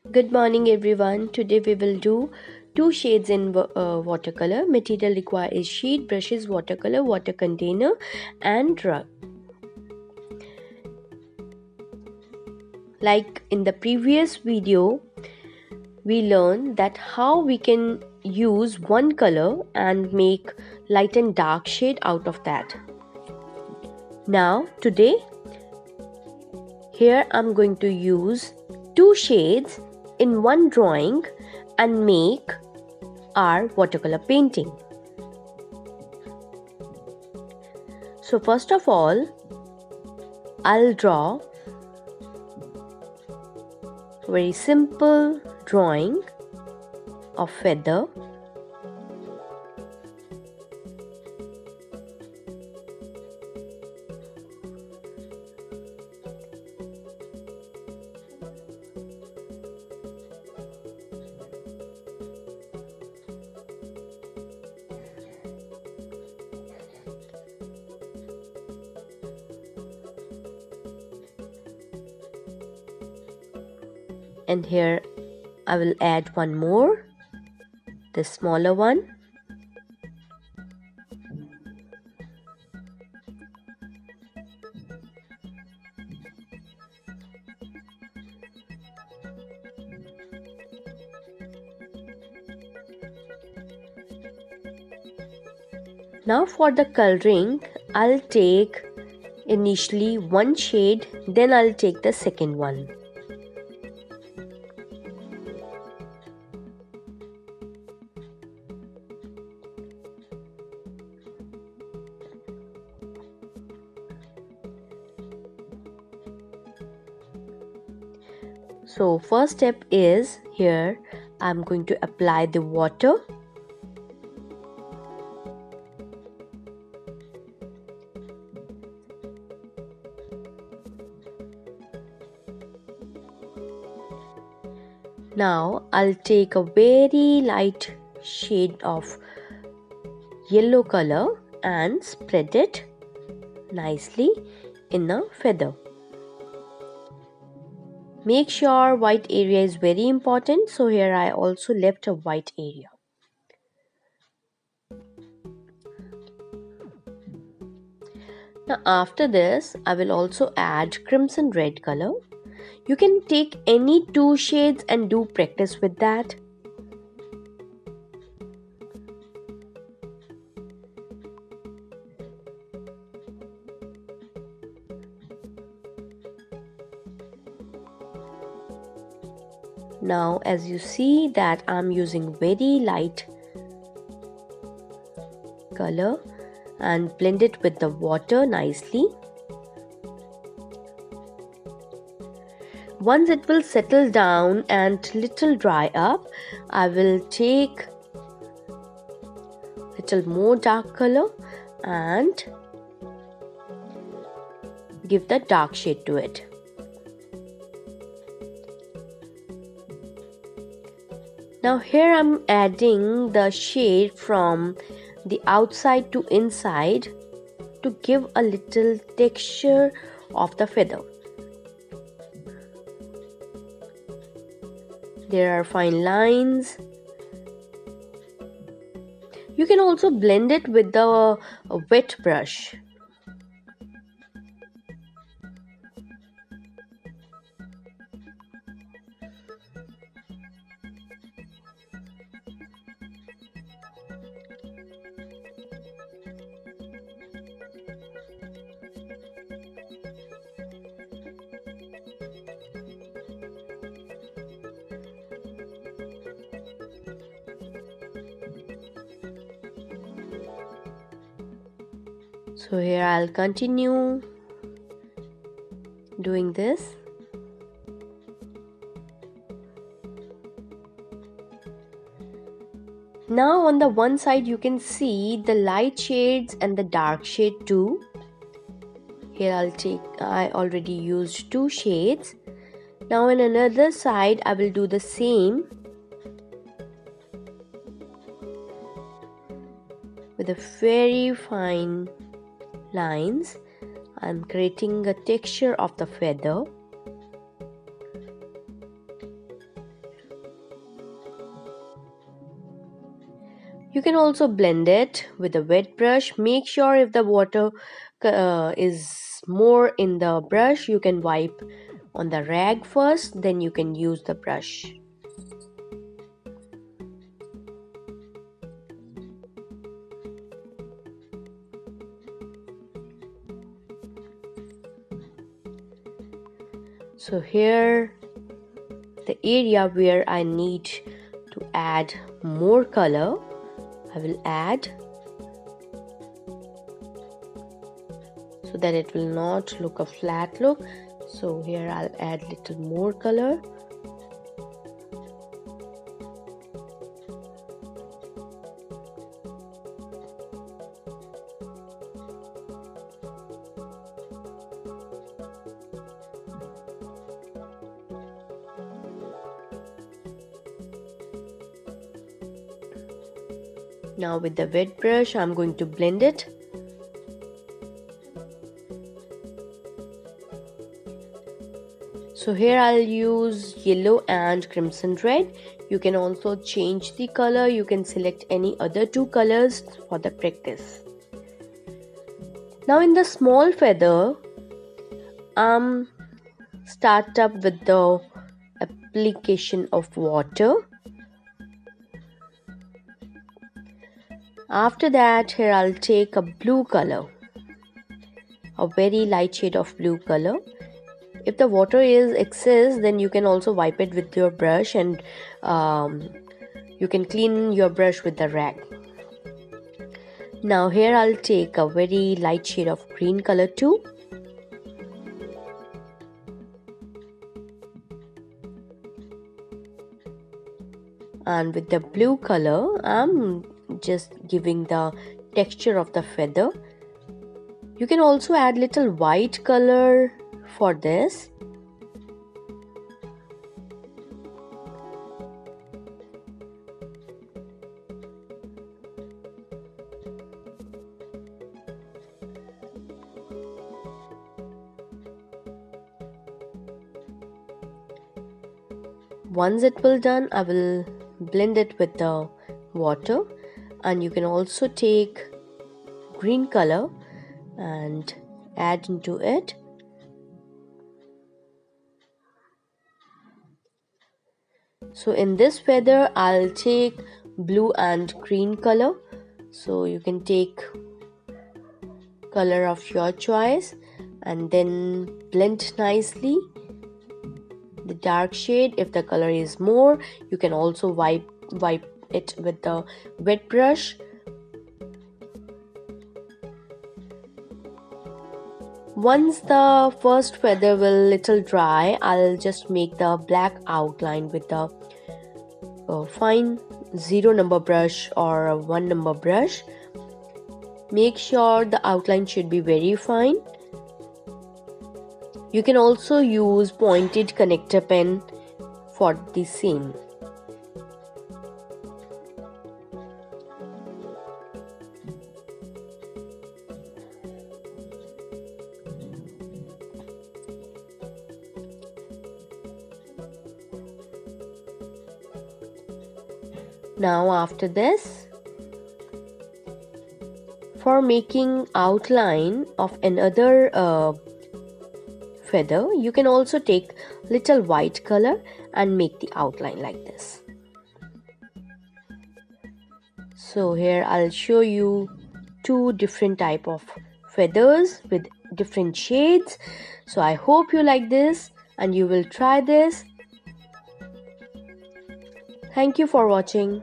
Good morning everyone. Today we will do two shades in watercolor. Material required is sheet, brushes, watercolor, water container and rug. Like in the previous video, we learned that how we can use one color and make light and dark shade out of that. Now today here I'm going to use two shades in one drawing and make our watercolor painting. So first of all, I'll draw a very simple drawing of feather. And here I will add one more, the smaller one. Now for the coloring, I'll take initially one shade, then I'll take the second one. So first step is here I'm going to apply the water. Now I'll take a very light shade of yellow color and spread it nicely in a feather. Make sure white area is very important, so here I also left a white area. Now after this I will also add crimson red color. You can take any two shades and do practice with that. Now as you see that I'm using very light color and blend it with the water nicely. Once it will settle down and little dry up, I will take little more dark color and give the dark shade to it. Now here I'm adding the shade from the outside to inside to give a little texture of the feather. There are fine lines. You can also blend it with the wet brush. So here I'll continue doing this. Now on the one side you can see the light shades and the dark shade too. Here I already used two shades. Now in another side I will do the same with a very fine lines. I'm creating a texture of the feather. You can also blend it with a wet brush. Make sure if the water is more in the brush, you can wipe on the rag first, then you can use the brush. So here, the area where I need to add more color, I will add, so that it will not look a flat look. So here I'll add little more color. Now with the wet brush, I'm going to blend it. So here I'll use yellow and crimson red. You can also change the color. You can select any other two colors for the practice. Now in the small feather, start up with the application of water. After that, here I'll take a blue color, a very light shade of blue color. If the water is excess, then you can also wipe it with your brush, and you can clean your brush with the rag. Now here I'll take a very light shade of green color too. And with the blue color, I'm just giving the texture of the feather. You can also add little white color for this. Once it will done, I will blend it with the water, and you can also take green color and add into it. So in this feather, I'll take blue and green color. So you can take color of your choice and then blend nicely the dark shade. If the color is more, you can also wipe it with the wet brush. Once the first feather will little dry, I'll just make the black outline with the fine 0 number brush or a 1 number brush. Make sure the outline should be very fine. You can also use pointed connector pen for the same. Now after this, for making outline of another feather, you can also take little white color and make the outline like this. So here I'll show you two different type of feathers with different shades. So I hope you like this and you will try this. Thank you for watching.